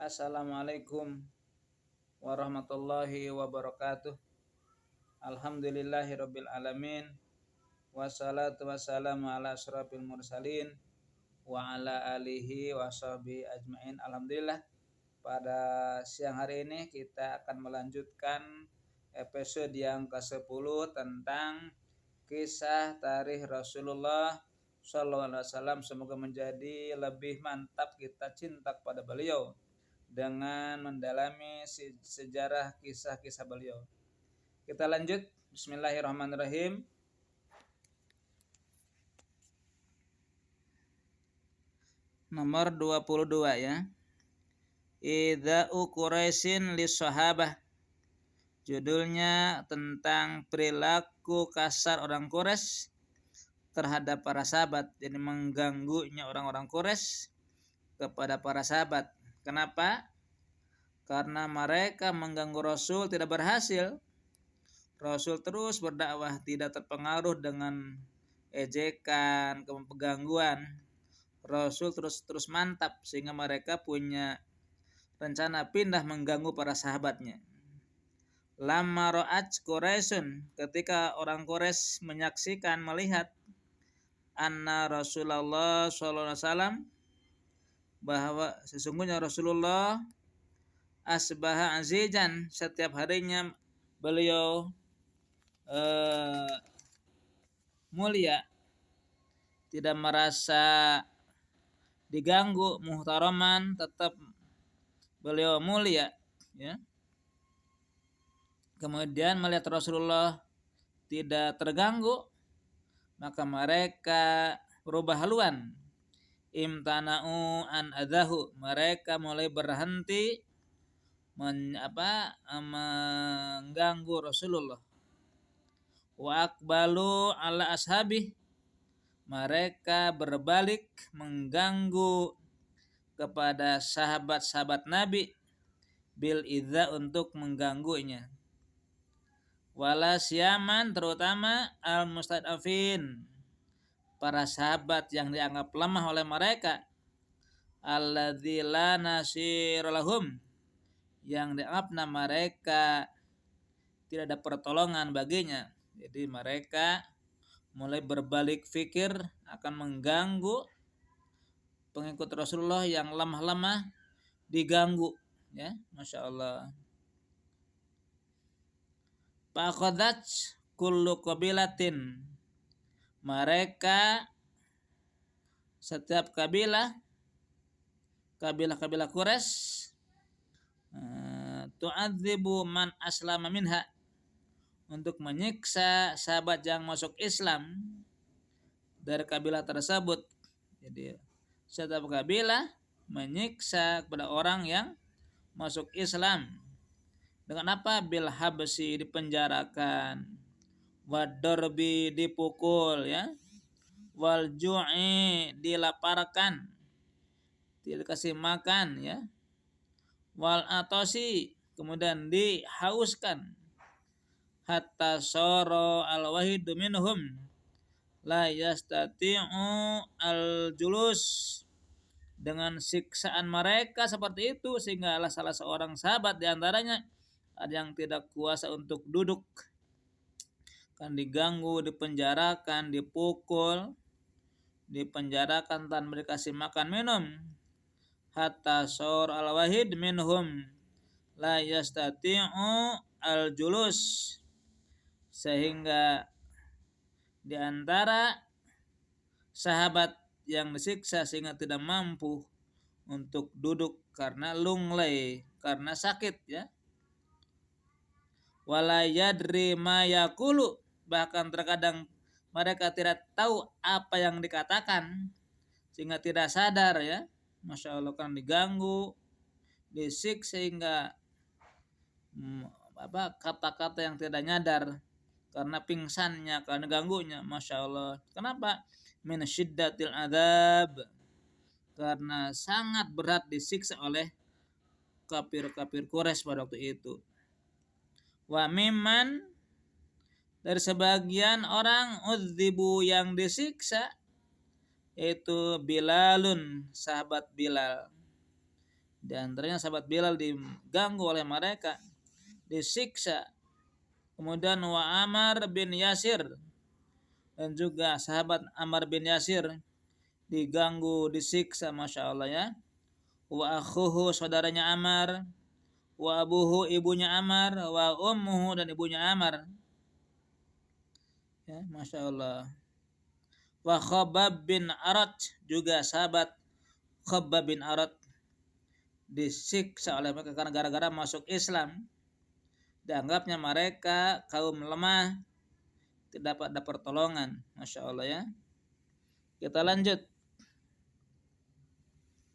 Assalamualaikum warahmatullahi wabarakatuh. Alhamdulillahirabbil alamin. Wassalatu wassalamu ala asyrafil mursalin wa ala alihi washabihi ajmain. Alhamdulillah, pada siang hari ini kita akan melanjutkan episode yang ke-10 tentang kisah tarikh Rasulullah sallallahu alaihi wasallam. Semoga menjadi lebih mantap kita cinta kepada beliau dengan mendalami sejarah kisah-kisah beliau. Kita lanjut. Bismillahirrahmanirrahim. Nomor 22 ya. Idza'u Quraisyin lis-sahabah. Judulnya tentang perilaku kasar orang Quraisy terhadap para sahabat, jadi mengganggunya orang-orang Quraisy kepada para sahabat. Kenapa? Karena mereka mengganggu Rasul tidak berhasil. Rasul terus berdakwah, tidak terpengaruh dengan ejekan, kegangguan. Rasul terus mantap sehingga mereka punya rencana pindah mengganggu para sahabatnya. Lamma ra'at Quraisyun, ketika orang Quraisy menyaksikan, melihat anna Rasulullah sallallahu alaihi wasallam, bahwa sesungguhnya Rasulullah asbaha azijan, setiap harinya beliau mulia, tidak merasa diganggu, muhtaraman, tetap beliau mulia ya. Kemudian melihat Rasulullah tidak terganggu, maka mereka berubah haluan. Imtana'u an adahu, mereka mulai berhenti mengganggu Rasulullah. Wa aqbalu ala ashabih, mereka berbalik mengganggu kepada sahabat-sahabat Nabi, bil idza, untuk mengganggunya. Wala siyaman, terutama al mustadafin, para sahabat yang dianggap lemah oleh mereka, alladzi la nasir lahum, yang dianggapna mereka tidak ada pertolongan baginya. Jadi mereka mulai berbalik fikir akan mengganggu pengikut Rasulullah yang lemah-lemah, diganggu ya. Masya Allah. Faqadat kullu qabilatin, mereka setiap kabilah Quraisy tu'adzibu man aslama minha, untuk menyiksa sahabat yang masuk Islam dari kabilah tersebut. Jadi setiap kabilah menyiksa kepada orang yang masuk Islam. Dengan apa? Bil habsi, dipenjarakan, wadarbi, dipukul ya, wal ju'i, dilaparkan, tidak dikasih makan ya, wal atosi, kemudian dihauskan, hatta soro al wahidu minhum la yastati'u al julus, dengan siksaan mereka seperti itu sehingga salah seorang sahabat di antaranya ada yang tidak kuasa untuk duduk, kan diganggu, dipenjarakan, dipukul, dipenjarakan tanpa dikasih makan minum. Hatta sor al wahid minhum la yastati'u al julus, sehingga di antara sahabat yang disiksa sehingga tidak mampu untuk duduk karena lunglai, karena sakit ya. Wala yadri ma yaqulu, bahkan terkadang mereka tidak tahu apa yang dikatakan sehingga tidak sadar ya. Masya Allah, kan diganggu, disiksa sehingga kata-kata yang tidak nyadar karena pingsannya, karena ganggunya. Masya Allah. Kenapa? Min syiddatil adzab, karena sangat berat disiksa oleh kafir-kafir Quraisy pada waktu itu. Wa mimman, dari sebagian orang, udzibu, yang disiksa, yaitu Bilalun, sahabat Bilal. Di antaranya sahabat Bilal diganggu oleh mereka, disiksa. Kemudian wa Ammar bin Yasir, dan juga sahabat Ammar bin Yasir diganggu, disiksa, masya Allah ya. Wa akhuhu, saudaranya Ammar, wa abuhu, ibunya Ammar, wa ummuhu, dan ibunya Ammar. Ya, masya Allah. Wa Khabbab bin Arat, juga sahabat Khabbab bin Arat disiksa oleh mereka karena gara-gara masuk Islam. Dianggapnya mereka kaum lemah, tidak dapat pertolongan. Masya Allah ya. Kita lanjut.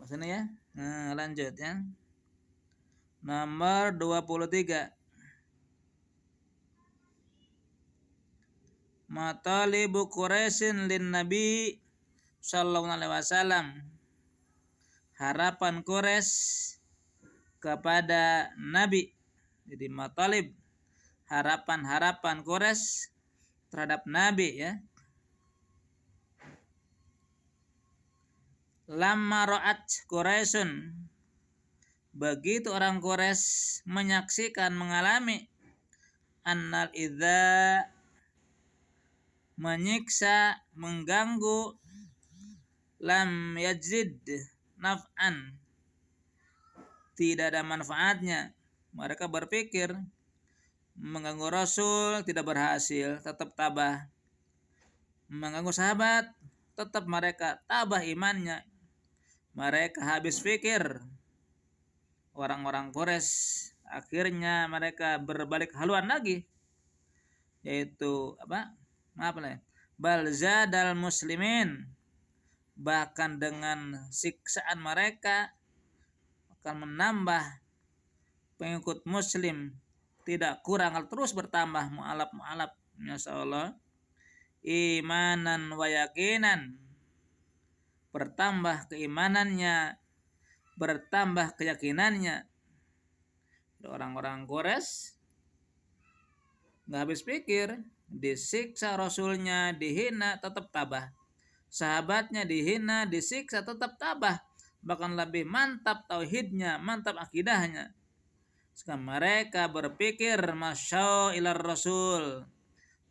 Sini ya. Nah, lanjut ya. Nomor 23. Matalibu Quraisyin lin Nabi sallallahu alaihi wasallam. Harapan Quraisy kepada Nabi. Jadi matalib, harapan-harapan Quraisy terhadap Nabi ya. Lamma ra'at Quraisyun, begitu orang Quraisy menyaksikan, mengalami annal idza, menyiksa, mengganggu, lam yajid naf'an, tidak ada manfaatnya. Mereka berpikir mengganggu Rasul tidak berhasil, tetap tabah. Mengganggu sahabat, tetap mereka tabah imannya. Mereka habis pikir. Orang-orang Quraisy akhirnya mereka berbalik haluan lagi, yaitu apa? Bal zadal muslimin, bahkan dengan siksaan mereka akan menambah pengikut muslim, tidak kurang, terus bertambah, mu'alaf, masyaallah, imanan wa yakinan, bertambah keimanannya, bertambah keyakinannya. Orang-orang Quraisy nggak habis pikir, disiksa Rasulnya, dihina, tetap tabah. Sahabatnya dihina, disiksa, tetap tabah. Bahkan lebih mantap tauhidnya, mantap akidahnya. Sekarang mereka berpikir masya ilar Rasul,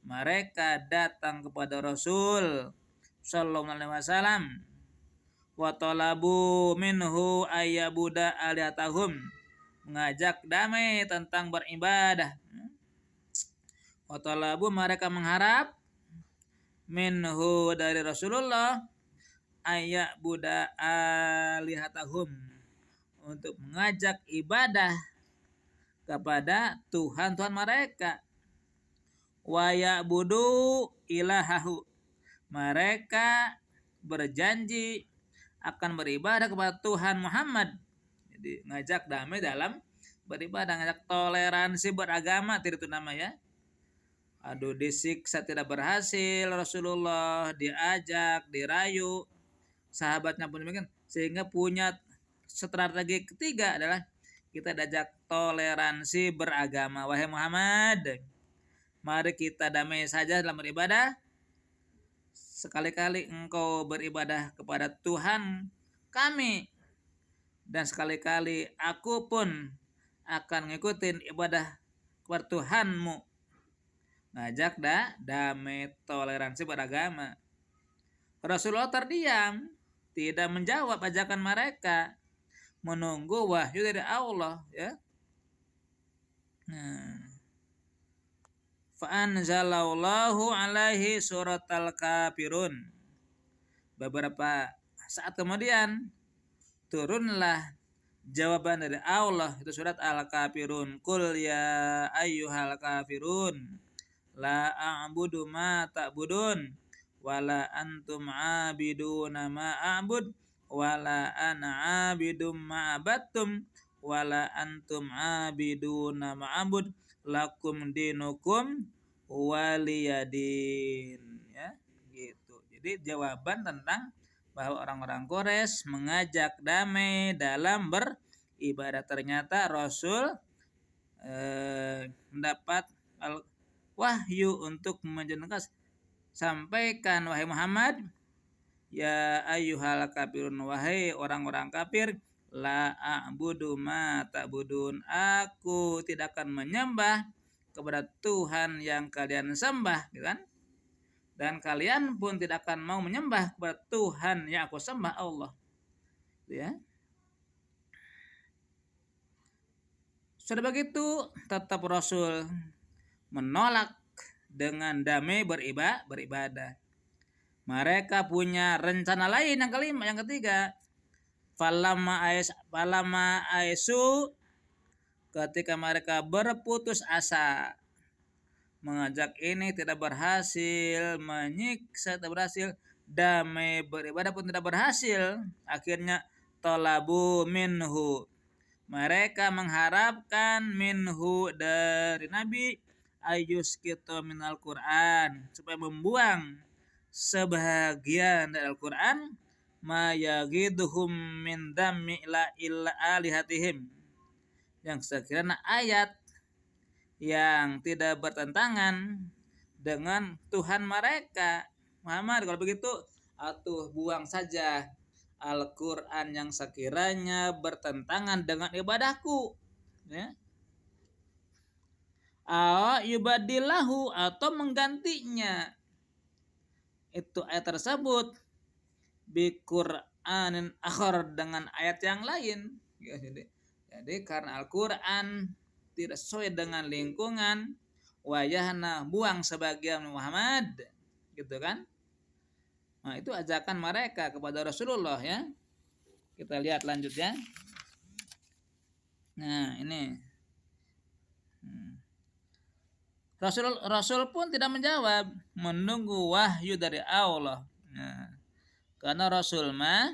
mereka datang kepada Rasul sallallahu alaihi wasallam, wa talabu minhu ayyabuda aliyatahum, mengajak damai tentang beribadah. Wa talabu, mereka mengharap, minhu, dari Rasulullah, ayyabuda alihatahum, untuk mengajak ibadah kepada Tuhan-Tuhan mereka. Wa ya'budu ilahahu, mereka berjanji akan beribadah kepada Tuhan Muhammad. Jadi ngajak damai dalam beribadah, ngajak toleransi beragama, itu namanya. Aduh, disiksa tidak berhasil Rasulullah, diajak, dirayu, sahabatnya pun demikian, sehingga punya strategi ketiga adalah kita diajak toleransi beragama. Wahai Muhammad, mari kita damai saja dalam beribadah. Sekali-kali engkau beribadah kepada Tuhan kami, dan sekali-kali aku pun akan ngikutin ibadah kepada Tuhanmu. Ngajak damai, toleransi beragama. Rasulullah terdiam, tidak menjawab ajakan mereka, menunggu wahyu dari Allah ya. Fa'anzalallahu alaihi suratal kafirun. Beberapa saat kemudian turunlah jawaban dari Allah, itu surat Al-Kafirun. Qul ya ayyuhal kafirun la a'budu ma ta'budun wala antum 'abiduna ma a'bud wala ana 'abidum ma abattum wala antum 'abiduna ma a'bud lakum dinukum waliyadin, ya gitu. Jadi jawaban tentang bahwa orang-orang Quraisy mengajak damai dalam beribadah. Ternyata Rasul mendapat wahyu untuk menjelaskan, sampaikan wahai Muhammad, ya ayyuhal kafirun, wahai orang-orang kafir, La a'budu ma ta'budun. Aku tidak akan menyembah kepada Tuhan yang kalian sembah, gitu kan? Dan kalian pun tidak akan mau menyembah kepada Tuhan yang aku sembah, Allah. Gitu ya. Sudah begitu, tetap Rasul menolak dengan damai beribadah. Mereka punya rencana lain yang kelima, yang ketiga. Falama aisu, ketika mereka berputus asa, mengajak ini tidak berhasil, menyiksa tidak berhasil, damai beribadah pun tidak berhasil. Akhirnya talabu minhu, mereka mengharapkan minhu dari Nabi ayus kita minal Quran, supaya membuang sebahagian dari Al-Quran, ma yagiduhum min dammi illa alihatihim, yang sekiranya ayat yang tidak bertentangan dengan Tuhan mereka. Muhammad, kalau begitu atuh buang saja Al-Quran yang sekiranya bertentangan dengan ibadahku, ya. Yubadilahu, atau menggantinya itu ayat tersebut bi Qur'anin akhar, dengan ayat yang lain. Ya, jadi karena Al-Quran tidak sesuai dengan lingkungan, wayahna buang sebagian Muhammad, gitu kan? Nah, itu ajakan mereka kepada Rasulullah, ya. Kita lihat lanjutnya. Nah, ini Rasul pun tidak menjawab, menunggu wahyu dari Allah. Nah, karena Rasul mah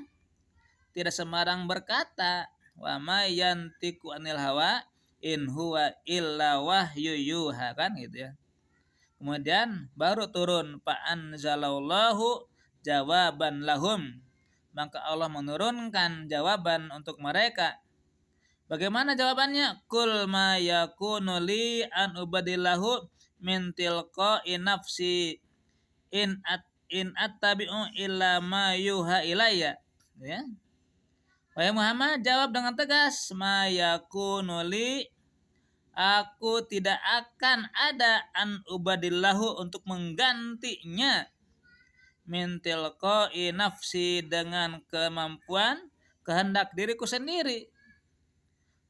tidak sembarang berkata, wa ma yantiqu anil hawa in huwa illa wahyu yuha, kan gitu ya. Kemudian baru turun fa anzalallahu jawaban lahum, maka Allah menurunkan jawaban untuk mereka. Bagaimana jawabannya? Kul ma yakunu li an ubadillahu min tilqa'i nafsi in attabi'u illa ma yuha ilayya, ya. Wahai Muhammad, jawab dengan tegas, ma yakunu li, aku tidak akan ada an ubadillahu, untuk menggantinya, min tilqa'i nafsi, dengan kemampuan kehendak diriku sendiri.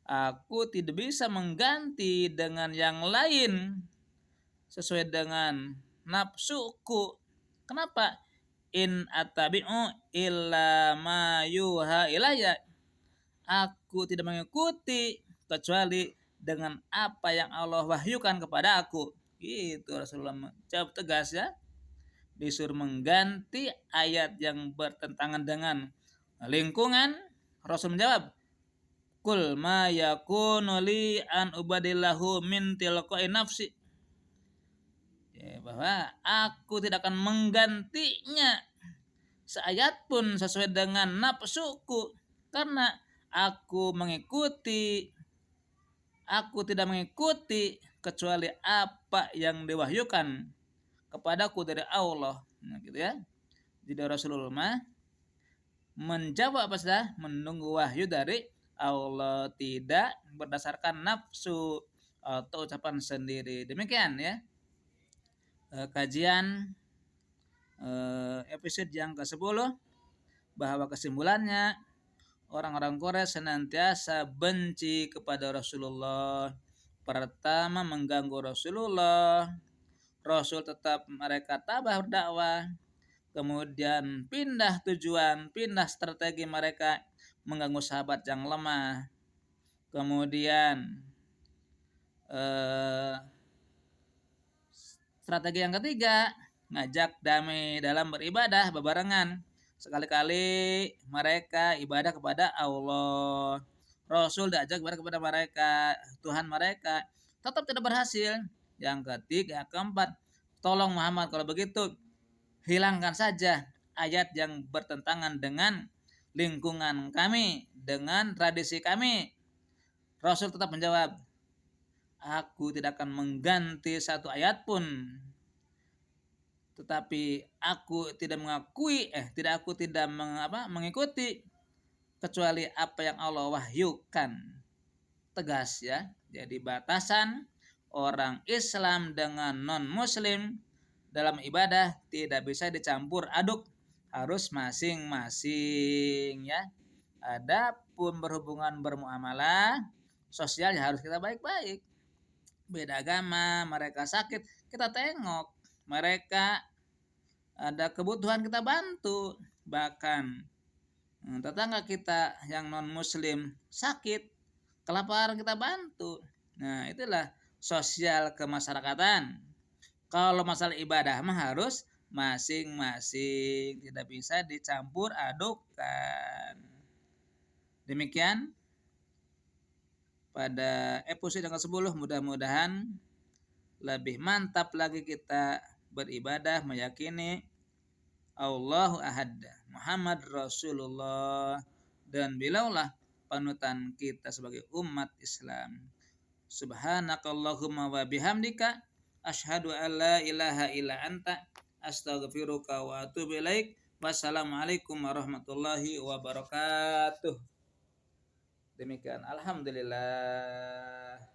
Aku tidak bisa mengganti dengan yang lain sesuai dengan nafsuku. Kenapa? In attabi'u illa ma yuha ilayya, aku tidak mengikuti kecuali dengan apa yang Allah wahyukan kepada aku. Gitu Rasulullah jawab tegas, ya. Disuruh mengganti ayat yang bertentangan dengan lingkungan, Rasul menjawab, kul ma yakunu li an ubadillahu min tilqa'i nafsi, ya, bahwa aku tidak akan menggantinya seayat pun sesuai dengan nafsuku, karena aku tidak mengikuti kecuali apa yang diwahyukan kepadaku dari Allah. Nah, gitu ya. Jadi Rasulullah menjawab apa saja? Menunggu wahyu dari Allah, tidak berdasarkan nafsu atau ucapan sendiri. Demikian, ya. Kajian episode yang ke-10, bahwa kesimpulannya orang-orang Quraisy senantiasa benci kepada Rasulullah. Pertama, mengganggu Rasulullah. Rasul tetap mereka tabah berdakwah. Kemudian pindah tujuan, pindah strategi mereka mengganggu sahabat yang lemah. Kemudian strategi yang ketiga, ngajak damai dalam beribadah bebarengan. Sekali-kali mereka ibadah kepada Allah. Rasul diajak ibadah kepada mereka, Tuhan mereka, tetap tidak berhasil. Yang ketiga, keempat, tolong Muhammad, kalau begitu hilangkan saja ayat yang bertentangan dengan lingkungan kami, dengan tradisi kami. Rasul tetap menjawab, aku tidak akan mengganti satu ayat pun, tetapi aku tidak mengikuti kecuali apa yang Allah wahyukan. Tegas ya. Jadi batasan orang Islam dengan non muslim dalam ibadah tidak bisa dicampur aduk, harus masing-masing ya. Adapun berhubungan bermuamalah sosial ya harus kita baik-baik. Beda agama, mereka sakit, kita tengok. Mereka ada kebutuhan, kita bantu. Bahkan tetangga kita yang non muslim sakit, kelaparan, kita bantu. Nah, itulah sosial kemasyarakatan. Kalau masalah ibadah mah harus masing-masing, tidak bisa dicampur adukkan. Demikian pada episode yang ke-10, mudah-mudahan lebih mantap lagi kita beribadah, meyakini Allahu Ahad, Muhammad Rasulullah, dan bilaulah panutan kita sebagai umat Islam. Subhanakallahumma wa bihamdika asyhadu an la ilaha illa anta astaghfiruka wa atubu ilaik. Wassalamualaikum warahmatullahi wabarakatuh. Demikian, alhamdulillah.